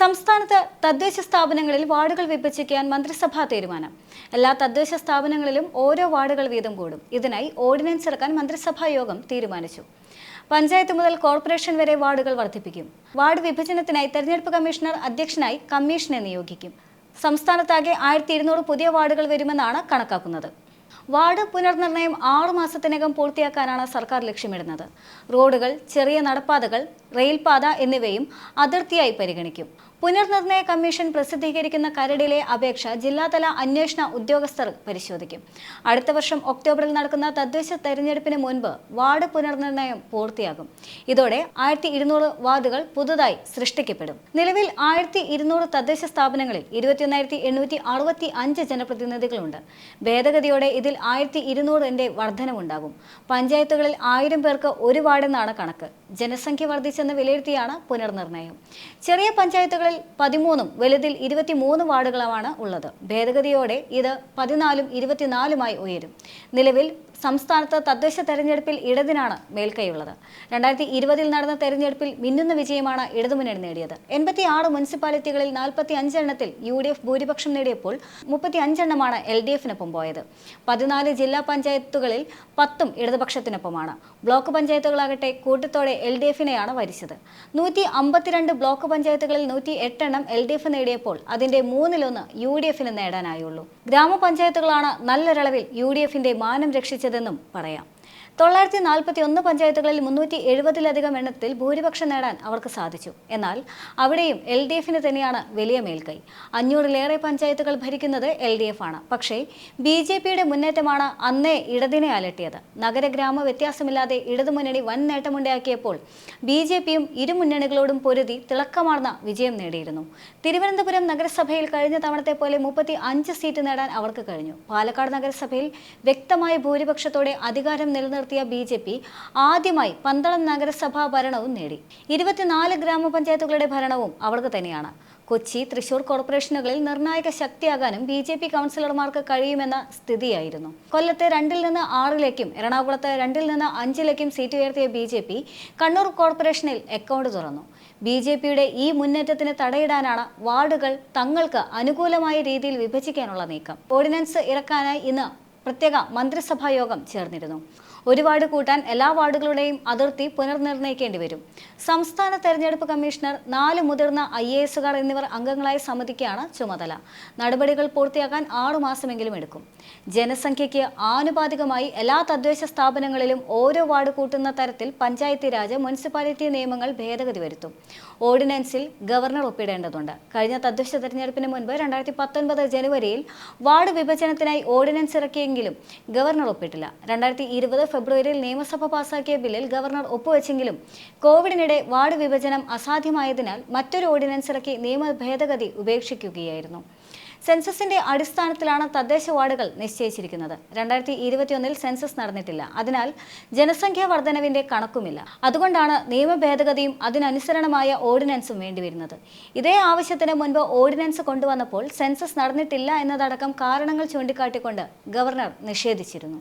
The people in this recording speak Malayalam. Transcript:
സംസ്ഥാനത്ത് തദ്ദേശ സ്ഥാപനങ്ങളിൽ വാർഡുകൾ വിഭജിക്കാൻ മന്ത്രിസഭാ തീരുമാനം. എല്ലാ തദ്ദേശ സ്ഥാപനങ്ങളിലും ഓരോ വാർഡുകൾ വീതം കൂടും. ഇതിനായി ഓർഡിനൻസ് ഇറക്കാൻ മന്ത്രിസഭാ യോഗം തീരുമാനിച്ചു. പഞ്ചായത്ത് മുതൽ കോർപ്പറേഷൻ വരെ വാർഡുകൾ വർദ്ധിപ്പിക്കും. വാർഡ് വിഭജനത്തിനായി തെരഞ്ഞെടുപ്പ് കമ്മീഷണർ അധ്യക്ഷനായി കമ്മീഷനെ നിയോഗിക്കും. സംസ്ഥാനത്താകെ 1200 പുതിയ വാർഡുകൾ വരുമെന്നാണ് കണക്കാക്കുന്നത്. വാർഡ് പുനർനിർണയം 6 മാസത്തിനകം പൂർത്തിയാക്കാനാണ് സർക്കാർ ലക്ഷ്യമിടുന്നത്. റോഡുകൾ, ചെറിയ നടപ്പാതകൾ, റെയിൽപാത എന്നിവയും അതിർത്തിയായി പരിഗണിക്കും. പുനർനിർണയ കമ്മീഷൻ പ്രസിദ്ധീകരിക്കുന്ന കരടിലെ അപേക്ഷ ജില്ലാതല അന്വേഷണ ഉദ്യോഗസ്ഥർ പരിശോധിക്കും. അടുത്ത വർഷം ഒക്ടോബറിൽ നടക്കുന്ന തദ്ദേശ തെരഞ്ഞെടുപ്പിന് മുൻപ് വാർഡ് പുനർനിർണയം പൂർത്തിയാകും. ഇതോടെ 1200 വാർഡുകൾ പുതുതായി സൃഷ്ടിക്കപ്പെടും. നിലവിൽ 1200 തദ്ദേശ സ്ഥാപനങ്ങളിൽ 21,865 ജനപ്രതിനിധികളുണ്ട്. ഭേദഗതിയോടെ ഇതിൽ 1200ന്റെ വർധനവുണ്ടാകും. പഞ്ചായത്തുകളിൽ 1000 പേർക്ക് ഒരു വാർഡെന്നാണ് കണക്ക്. ജനസംഖ്യ വർദ്ധിച്ചെന്ന് വിലയിരുത്തിയാണ് പുനർനിർണയം. ചെറിയ പഞ്ചായത്തുകളിൽ 13ഉം വലുതിൽ 23 വാർഡുകളാണ് ഉള്ളത്. ഭേദഗതിയോടെ ഇത് 14ഉം 24ഉമായി ഉയരും. നിലവിൽ സംസ്ഥാനത്ത് തദ്ദേശ തെരഞ്ഞെടുപ്പിൽ ഇടതിനാണ് മേൽക്കൈയുള്ളത്. 2020 നടന്ന തെരഞ്ഞെടുപ്പിൽ മിന്നുന്ന വിജയമാണ് ഇടതുമുന്നണി നേടിയത്. 86 മുനിസിപ്പാലിറ്റികളിൽ 45 എണ്ണത്തിൽ UDF ഭൂരിപക്ഷം നേടിയപ്പോൾ 35 എണ്ണമാണ് LDFിനൊപ്പം പോയത്. 14 ജില്ലാ പഞ്ചായത്തുകളിൽ 10ഉം ഇടതുപക്ഷത്തിനൊപ്പമാണ്. ബ്ലോക്ക് പഞ്ചായത്തുകളാകട്ടെ കൂട്ടത്തോടെ LDFിനെയാണ് ഭരിച്ചത്. 152 ബ്ലോക്ക് പഞ്ചായത്തുകളിൽ 108 എണ്ണം LDF നേടിയപ്പോൾ അതിന്റെ 1/3 UDFിന് നേടാനായുള്ളൂ. ഗ്രാമപഞ്ചായത്തുകളാണ് നല്ലൊരളവിൽ UDFിന്റെ മാനം രക്ഷിച്ചതെന്നും പറയാം. 941 പഞ്ചായത്തുകളിൽ 370-ലധികം എണ്ണത്തിൽ ഭൂരിപക്ഷം നേടാൻ അവർക്ക് സാധിച്ചു. എന്നാൽ അവിടെയും LDFിന് തന്നെയാണ് വലിയ മേൽക്കൈ. 500-ലേറെ പഞ്ചായത്തുകൾ ഭരിക്കുന്നത് LDF ആണ്. പക്ഷേ BJPയുടെ മുന്നേറ്റമാണ് അന്നേ ഇടതിനെ അലട്ടിയത്. നഗരഗ്രാമ വ്യത്യാസമില്ലാതെ ഇടതുമുന്നണി വൻ നേട്ടമുണ്ടാക്കിയപ്പോൾ BJPയും ഇരു മുന്നണികളോടും പൊരുതി തിളക്കമാർന്ന വിജയം നേടിയിരുന്നു. തിരുവനന്തപുരം നഗരസഭയിൽ കഴിഞ്ഞ തവണത്തെ പോലെ 35 സീറ്റ് നേടാൻ അവർക്ക് കഴിഞ്ഞു. പാലക്കാട് നഗരസഭയിൽ വ്യക്തമായ ഭൂരിപക്ഷത്തോടെ അധികാരം നിലനിർത്തിയ BJP ആദ്യമായി 12 നഗരസഭാ ഭരണവും നേടി. 24 ഗ്രാമപഞ്ചായത്തുകളുടെ ഭരണവും അവർക്ക് തന്നെയാണ്. കൊച്ചി, തൃശൂർ കോർപ്പറേഷനുകളിൽ നിർണായക ശക്തിയാകാനും BJP കൗൺസിലർമാർക്ക് കഴിയുമെന്ന സ്ഥിതിയായിരുന്നു. കൊല്ലത്തെ 2-ൽ നിന്ന് 6-ലേക്കും എറണാകുളത്ത് 2-ൽ നിന്ന് 5-ലേക്കും സീറ്റ് ഉയർത്തിയ BJP കണ്ണൂർ കോർപ്പറേഷനിൽ അക്കൗണ്ട് തുറന്നു. BJPയുടെ ഈ മുന്നേറ്റത്തിന് തടയിടാനാണ് വാർഡുകൾ തങ്ങൾക്ക് അനുകൂലമായ രീതിയിൽ വിഭജിക്കാനുള്ള നീക്കം. ഓർഡിനൻസ് ഇറക്കാനായി ഇന്ന് പ്രത്യേക മന്ത്രിസഭാ യോഗം ചേർന്നിരുന്നു. ഒരു വാർഡ് കൂട്ടാൻ എല്ലാ വാർഡുകളുടെയും അതിർത്തി പുനർനിർണയിക്കേണ്ടി വരും. സംസ്ഥാന തെരഞ്ഞെടുപ്പ് കമ്മീഷണർ, 4 മുതിർന്ന IASകാർ എന്നിവർ അംഗങ്ങളായ സമിതിക്കാണ് ചുമതല. നടപടികൾ പൂർത്തിയാക്കാൻ 6 മാസമെങ്കിലും എടുക്കും. ജനസംഖ്യയ്ക്ക് ആനുപാതികമായി എല്ലാ തദ്ദേശ സ്ഥാപനങ്ങളിലും ഓരോ വാർഡ് കൂട്ടുന്ന തരത്തിൽ പഞ്ചായത്തി രാജ്, മുനിസിപ്പാലിറ്റി നിയമങ്ങൾ ഭേദഗതി വരുത്തും. ഓർഡിനൻസിൽ ഗവർണർ ഒപ്പിടേണ്ടതുണ്ട്. കഴിഞ്ഞ തദ്ദേശ തെരഞ്ഞെടുപ്പിന് മുൻപ് 2019 ജനുവരിയിൽ വാർഡ് വിഭജനത്തിനായി ഓർഡിനൻസ് ഇറക്കിയെങ്കിലും ഗവർണർ ഒപ്പിട്ടില്ല. 2020 ഫെബ്രുവരിയിൽ നിയമസഭ പാസാക്കിയ ബില്ലിൽ ഗവർണർ ഒപ്പുവെച്ചെങ്കിലും കോവിഡിനിടെ വാർഡ് വിഭജനം അസാധ്യമായതിനാൽ മറ്റൊരു ഓർഡിനൻസ് ഇറക്കി നിയമ ഭേദഗതി ഉപേക്ഷിക്കുകയായിരുന്നു. സെൻസസിന്റെ അടിസ്ഥാനത്തിലാണ് തദ്ദേശ വാർഡുകൾ നിശ്ചയിച്ചിരിക്കുന്നത്. 2021 സെൻസസ് നടന്നിട്ടില്ല. അതിനാൽ ജനസംഖ്യാ വർധനവിന്റെ കണക്കുമില്ല. അതുകൊണ്ടാണ് നിയമ ഭേദഗതിയും അതിനനുസരണമായ ഓർഡിനൻസും വേണ്ടിവരുന്നത്. ഇതേ ആവശ്യത്തിന് മുൻപ് ഓർഡിനൻസ് കൊണ്ടുവന്നപ്പോൾ സെൻസസ് നടന്നിട്ടില്ല എന്നതടക്കം കാരണങ്ങൾ ചൂണ്ടിക്കാട്ടിക്കൊണ്ട് ഗവർണർ നിഷേധിച്ചിരുന്നു.